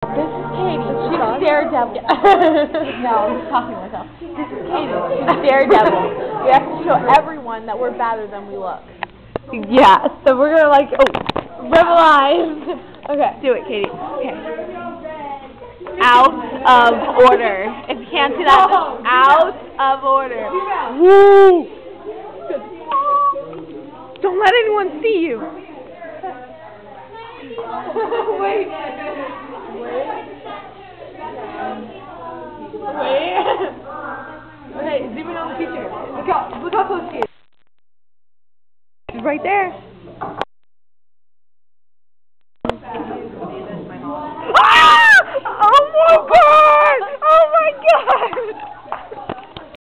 This is Katie. She's a daredevil. No, I'm just talking to myself. This is Katie. She's a daredevil. We have to show everyone that we're better than we look. Yeah, so we're gonna like, rebelize. Okay. Do it, Katie. Okay. Out of order. If you can't see that, out of order. Woo! Don't let anyone see you. Wait. Okay, zoom in on the teacher. Look how close she is. She's right there.